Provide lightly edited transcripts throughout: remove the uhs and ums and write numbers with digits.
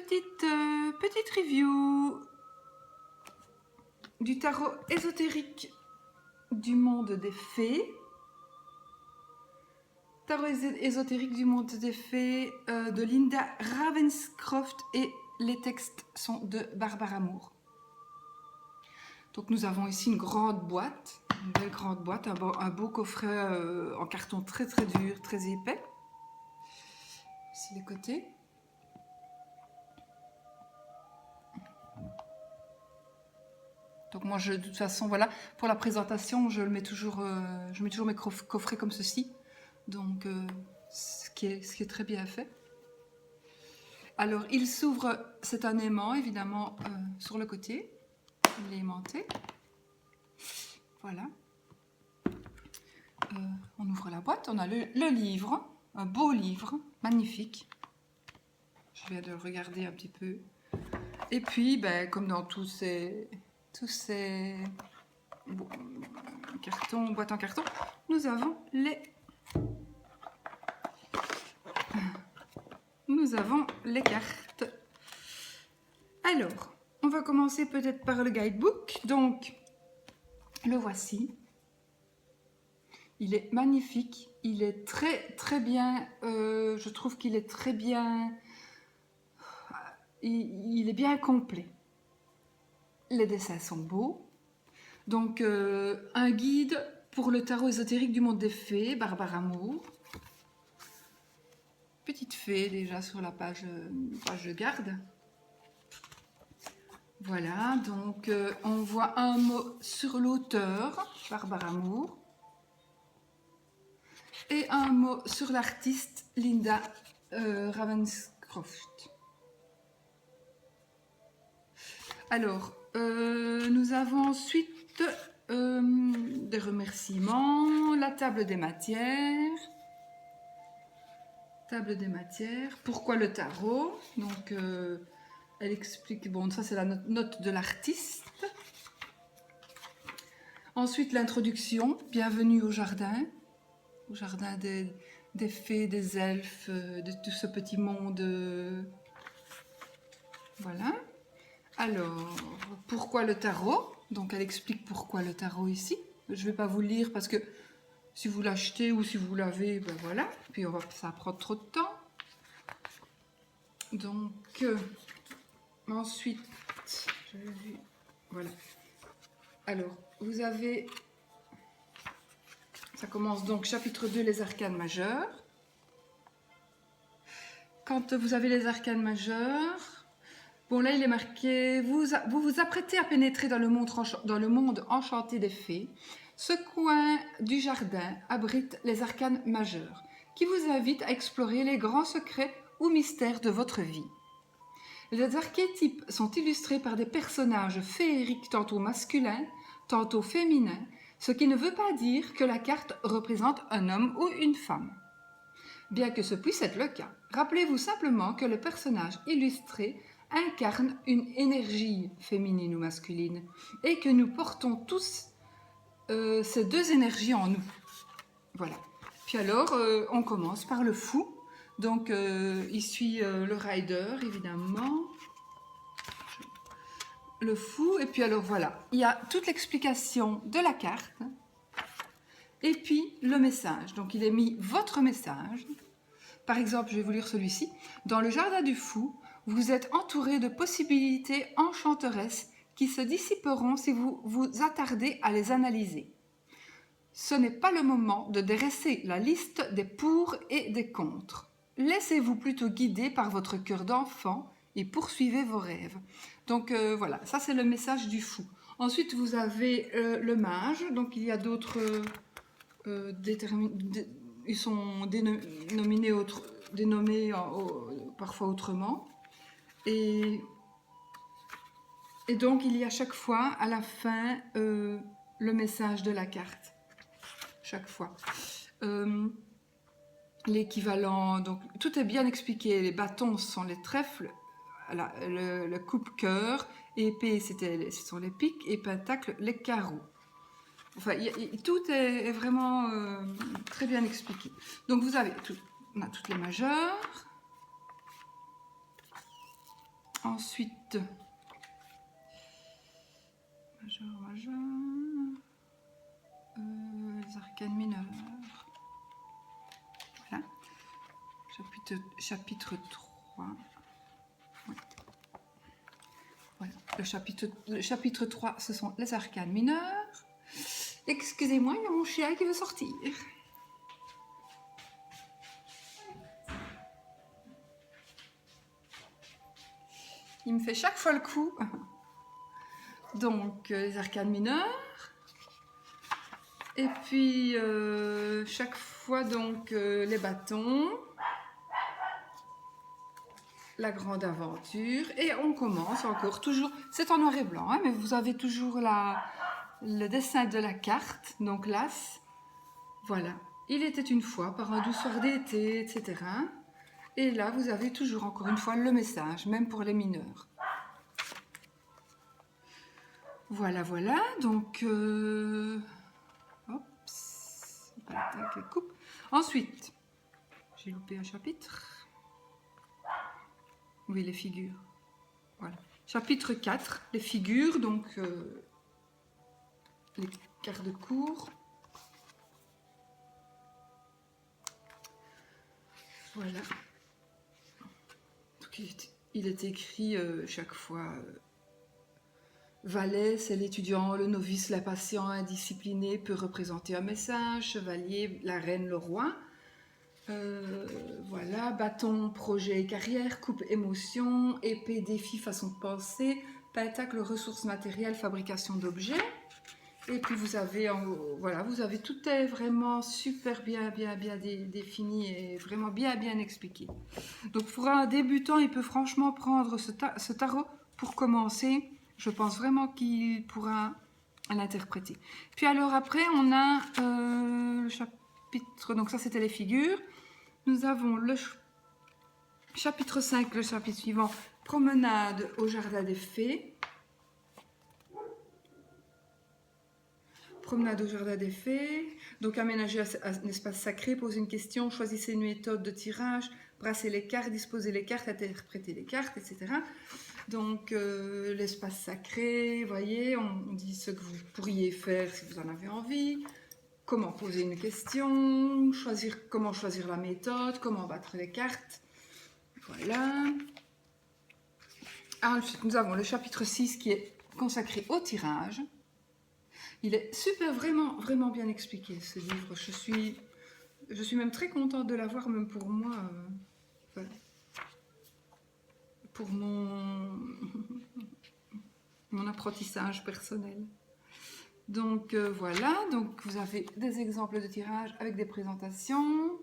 petite review du tarot ésotérique du monde des fées. Tarot ésotérique du monde des fées de Linda Ravenscroft et les textes sont de Barbara Moore. Donc nous avons ici une grande boîte, une belle grande boîte, un beau coffret en carton très dur, très épais. Ici les côtés. Donc moi, de toute façon, voilà, pour la présentation, je mets toujours mes coffrets comme ceci. Donc, ce qui est très bien fait. Alors, il s'ouvre, c'est un aimant, évidemment, sur le côté. Il est aimanté. Voilà. On ouvre la boîte, on a le livre, un beau livre, magnifique. Je viens de le regarder un petit peu. Et puis, ben, comme dans tous ces cartons, boîtes en carton, nous avons les cartes. Alors, on va commencer peut-être par le guidebook. Donc, le voici. Il est magnifique. Il est très bien. Je trouve qu'il est très bien. Il est bien complet. Les dessins sont beaux. Donc, un guide pour le tarot ésotérique du monde des fées, Barbara Moore. Petite fée déjà sur la page de garde. Voilà, donc on voit un mot sur l'auteur, Barbara Moore, et un mot sur l'artiste, Linda Ravenscroft. Alors, nous avons ensuite des remerciements, la table des matières. Table des matières. Pourquoi le tarot? Donc, elle explique, bon, ça c'est la note de l'artiste. Ensuite, l'introduction. Bienvenue au jardin des fées, des elfes, de tout ce petit monde. Voilà. Alors, pourquoi le tarot? Donc, elle explique pourquoi le tarot ici. Je ne vais pas vous le lire parce que si vous l'achetez ou si vous l'avez, ben voilà. Puis ça prend trop de temps. Donc, ensuite, j'avais vu, voilà. Alors, vous avez, ça commence donc chapitre 2, les arcanes majeurs. Quand vous avez les arcanes majeurs, bon là il est marqué, vous vous apprêtez à pénétrer dans le monde enchanté des fées. Ce coin du jardin abrite les arcanes majeurs, qui vous invitent à explorer les grands secrets ou mystères de votre vie. Les archétypes sont illustrés par des personnages féeriques tantôt masculins, tantôt féminins, ce qui ne veut pas dire que la carte représente un homme ou une femme. Bien que ce puisse être le cas, rappelez-vous simplement que le personnage illustré incarne une énergie féminine ou masculine et que nous portons tous ces deux énergies en nous. Voilà. Puis alors, on commence par le fou. Donc, il suit le rider, évidemment. Le fou. Et puis alors, voilà. Il y a toute l'explication de la carte. Et puis, le message. Donc, il est mis votre message. Par exemple, je vais vous lire celui-ci. Dans le jardin du fou, vous êtes entouré de possibilités enchanteresses qui se dissiperont si vous vous attardez à les analyser. Ce n'est pas le moment de dresser la liste des pour et des contre. Laissez-vous plutôt guider par votre cœur d'enfant et poursuivez vos rêves. Donc voilà, ça c'est le message du fou. Ensuite, vous avez le mage. Donc il y a d'autres... ils sont dénommés parfois autrement. Et donc il y a chaque fois à la fin le message de la carte. Chaque fois. L'équivalent, donc tout est bien expliqué. Les bâtons sont les trèfles, le coupe-cœur, épée ce sont les piques et pentacle les carreaux. Enfin, tout est vraiment très bien expliqué. Donc vous avez on a toutes les majeures. Ensuite, majeur, les arcanes mineurs. Voilà. Chapitre 3. Ouais. Voilà. Le chapitre 3, ce sont les arcanes mineurs. Excusez-moi, il y a mon chien qui veut sortir. Il me fait chaque fois le coup. Donc, les arcanes mineures. Et puis, chaque fois, donc, les bâtons. La grande aventure. Et on commence encore, toujours. C'est en noir et blanc, hein, mais vous avez toujours le dessin de la carte. Donc, l'as. Voilà. Il était une fois, par un doux soir d'été, etc. Et là, vous avez toujours, encore une fois, le message, même pour les mineurs. Voilà, voilà. Donc, coupe. Ensuite, j'ai loupé un chapitre. Oui, les figures. Voilà. Chapitre 4, les figures, donc les quarts de cours. Voilà. Donc, il est écrit chaque fois valet, c'est l'étudiant, le novice, l'impatient, indiscipliné, peut représenter un message. Chevalier, la reine, le roi. Voilà, bâton, projet, carrière, coupe, émotion, épée, défi, façon de penser, pentacle, ressources matérielles, fabrication d'objets. Et puis vous avez, voilà, vous avez tout est vraiment super bien défini et vraiment bien expliqué. Donc pour un débutant, il peut franchement prendre ce tarot pour commencer. Je pense vraiment qu'il pourra l'interpréter. Puis alors après, on a le chapitre, donc ça c'était les figures. Nous avons le chapitre 5, le chapitre suivant, promenade au jardin des fées. Promenade au jardin des fées. Donc aménager un espace sacré, poser une question, choisissez une méthode de tirage, brasser les cartes, disposer les cartes, interpréter les cartes, etc. Donc l'espace sacré, vous voyez, on dit ce que vous pourriez faire si vous en avez envie. Comment poser une question, comment choisir la méthode, comment battre les cartes. Voilà. Ensuite, nous avons le chapitre 6 qui est consacré au tirage. Il est super, vraiment bien expliqué, ce livre. Je suis même très contente de l'avoir, même pour moi, pour mon apprentissage personnel. Donc voilà, donc vous avez des exemples de tirage avec des présentations.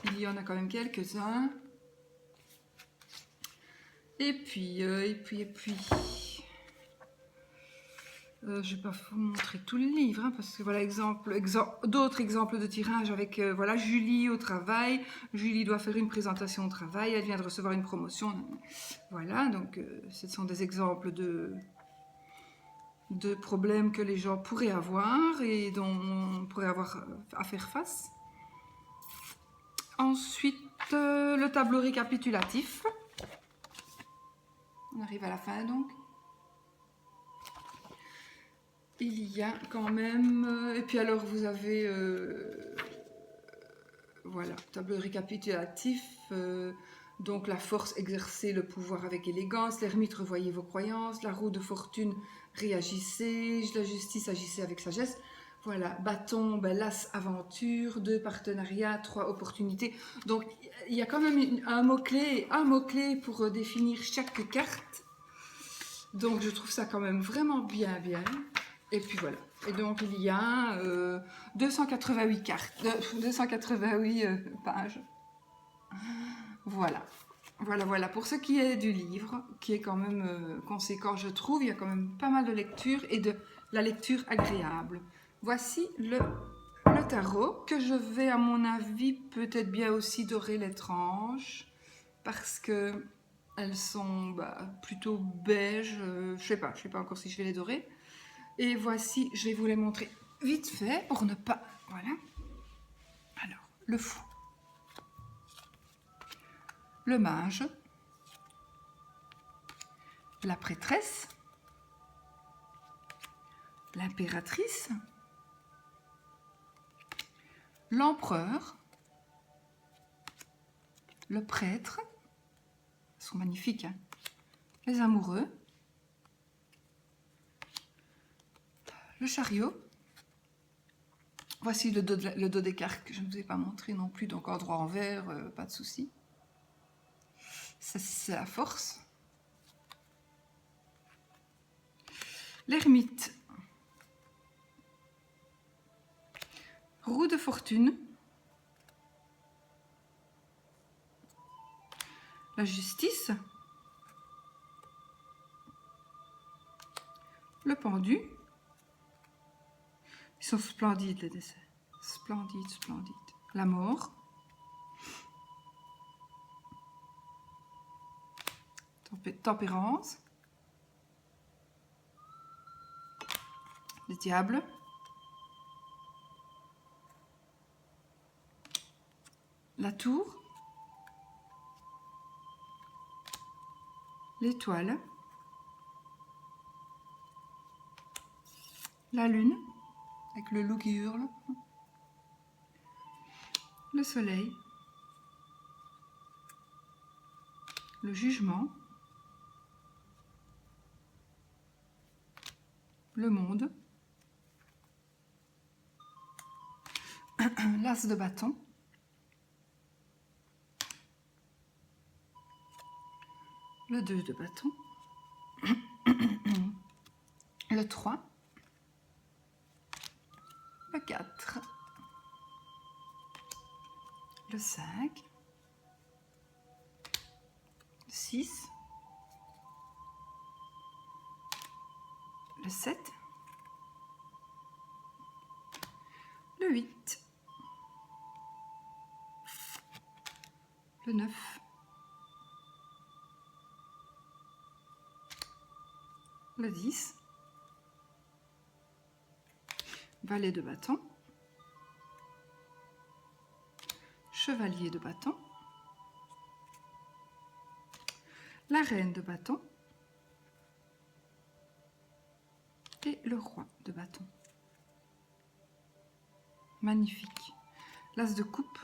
Il y en a quand même quelques-uns. Et puis, je ne vais pas vous montrer tout le livre, hein, parce que voilà, d'autres exemples de tirage avec, voilà, Julie au travail. Julie doit faire une présentation au travail, elle vient de recevoir une promotion. Voilà, donc ce sont des exemples de problèmes que les gens pourraient avoir et dont on pourrait avoir à faire face. Ensuite, le tableau récapitulatif. On arrive à la fin donc. Il y a quand même... et puis alors vous avez... voilà, tableau récapitulatif. Donc la force, exercer le pouvoir avec élégance. L'ermite, revoyez vos croyances. La roue de fortune, réagissez. La justice, agissez avec sagesse. Voilà, bâton, l'as, aventure. 2, partenariat. 3, opportunité. Donc il y a quand même un mot-clé pour définir chaque carte. Donc je trouve ça quand même vraiment bien. Et puis voilà. Et donc il y a 288 cartes, 288 pages. Voilà. Voilà. Pour ce qui est du livre, qui est quand même conséquent, je trouve, il y a quand même pas mal de lecture et de la lecture agréable. Voici le tarot que je vais, à mon avis, peut-être bien aussi dorer les tranches parce que elles sont plutôt beige. Je sais pas encore si je vais les dorer. Et voici, je vais vous les montrer vite fait pour ne pas... Voilà. Alors, le fou. Le mage. la prêtresse, l'impératrice, l'empereur, le prêtre, ils sont magnifiques, hein, les amoureux, le chariot. Voici le dos des cartes que je ne vous ai pas montré non plus, donc endroit en vert, pas de souci. Ça, c'est la force. L'ermite. Roue de fortune. La justice. Le pendu. Ils sont splendides, les dessins. Splendides, splendides. La mort. Tempérance. Le diable. La tour. L'étoile. La lune. Avec le loup qui hurle. Le soleil. Le jugement. Le monde. L'as de bâton. Le 2 de bâton. Le 3. Le 4. Le 5. Le 6. Le 7. Le 8. Le 9. Le 10. Valet de bâton. Chevalier de bâton. La reine de bâton. Et le roi de bâton. Magnifique. L'as de coupe.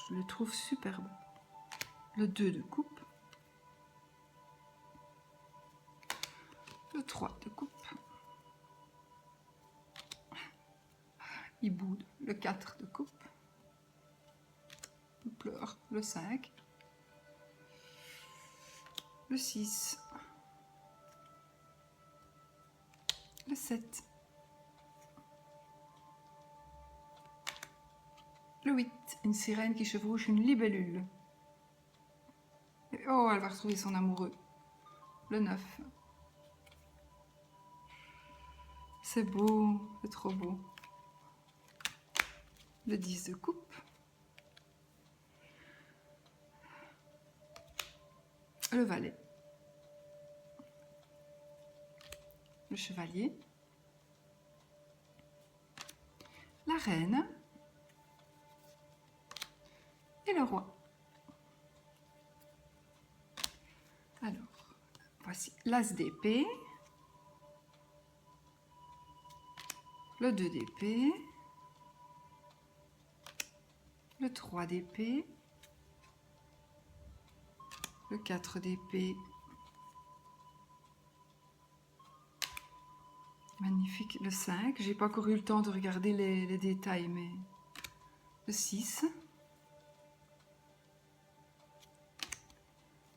Je le trouve superbe. Le 2 de coupe. Le 3 de coupe. Il boude. Le 4 de coupe. Il pleure. Le 5. Le 6. Le 7. Le 8. Une sirène qui chevauche une libellule. Et oh, elle va retrouver son amoureux. Le 9. C'est beau, c'est trop beau. Le 10 de coupe. Le valet. Le chevalier. La reine. Et le roi. Alors, voici l'as d'épée. Le 2 d'épée. Le 3 d'épée. Le 4 d'épée. Magnifique. Le 5. J'ai pas encore eu le temps de regarder les détails, mais... Le 6.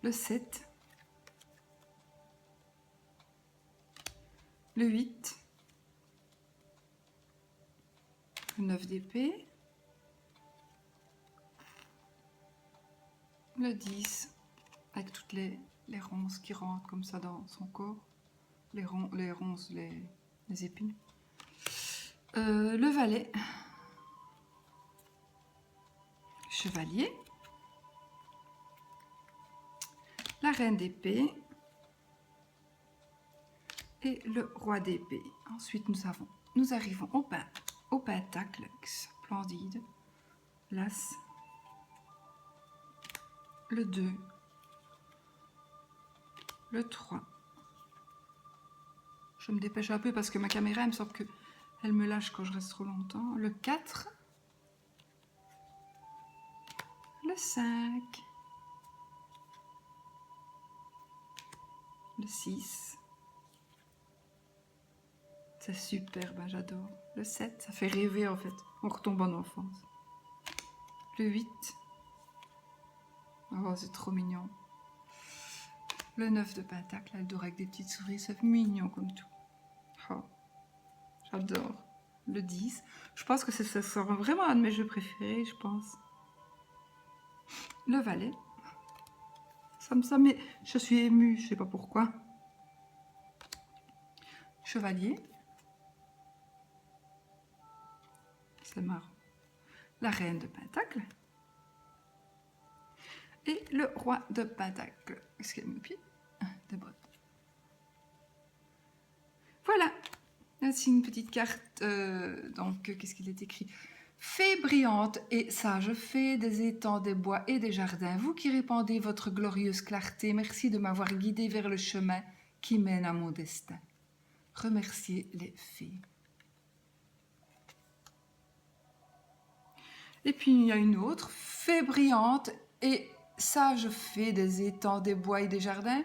Le 7. Le 8. Le 9 d'épée. Le 10. Avec toutes les ronces qui rentrent comme ça dans son corps. Les ronces, les épines. Le valet. Chevalier. La reine d'épée. Et le roi d'épée. Ensuite, nous arrivons au pentacle, splendide. L'as. Le 2. le 3. Je me dépêche un peu parce que ma caméra, il me semble qu'elle me lâche quand je reste trop longtemps. Le 4. Le 5. Le 6. C'est superbe, hein, j'adore. Le 7, ça fait rêver en fait. On retombe en enfance. Le 8. Oh, c'est trop mignon. Le 9 de pentacle, elle dort avec des petites souris, c'est mignon comme tout. Oh, j'adore. Le 10. Je pense que ça sera vraiment un de mes jeux préférés, je pense. Le valet. Mais je suis émue, je sais pas pourquoi. Chevalier. C'est marrant. La reine de pentacle. Et le roi de pentacle. Est-ce qu'il y a mes pieds de bottes. Voilà. Ainsi une petite carte. Donc, qu'est-ce qu'il est écrit? Fée brillante et sage, fée des étangs, des bois et des jardins, vous qui répandez votre glorieuse clarté, merci de m'avoir guidé vers le chemin qui mène à mon destin. Remerciez les fées. Et puis il y a une autre, fée brillante et sage fée des étangs, des bois et des jardins,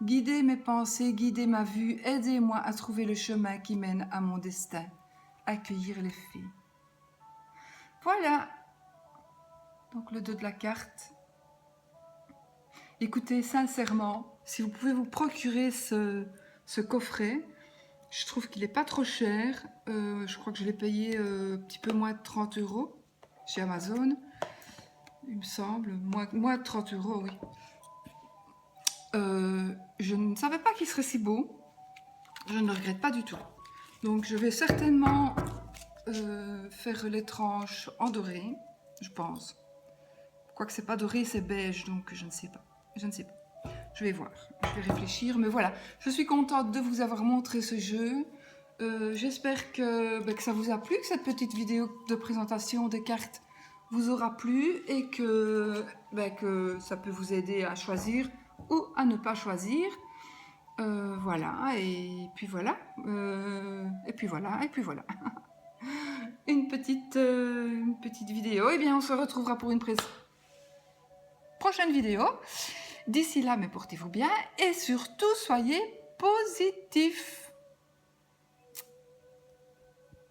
guidez mes pensées, guidez ma vue, aidez-moi à trouver le chemin qui mène à mon destin. Accueillir les fées. Voilà, donc le 2 de la carte. Écoutez, sincèrement, si vous pouvez vous procurer ce coffret, je trouve qu'il n'est pas trop cher. Je crois que je l'ai payé un petit peu moins de 30 € chez Amazon. Il me semble, moins de 30 €, oui. Je ne savais pas qu'il serait si beau. Je ne le regrette pas du tout. Donc je vais certainement faire les tranches en doré, je pense. Quoique c'est pas doré, c'est beige, donc je ne sais pas. Je ne sais pas. Je vais voir, je vais réfléchir. Mais voilà, je suis contente de vous avoir montré ce jeu. J'espère que ça vous a plu, que cette petite vidéo de présentation des cartes vous aura plu et que ça peut vous aider à choisir ou à ne pas choisir. Voilà, et puis voilà. Et puis voilà. Une petite vidéo. Eh bien, on se retrouvera pour une prochaine vidéo. D'ici là, mais portez-vous bien et surtout, soyez positifs.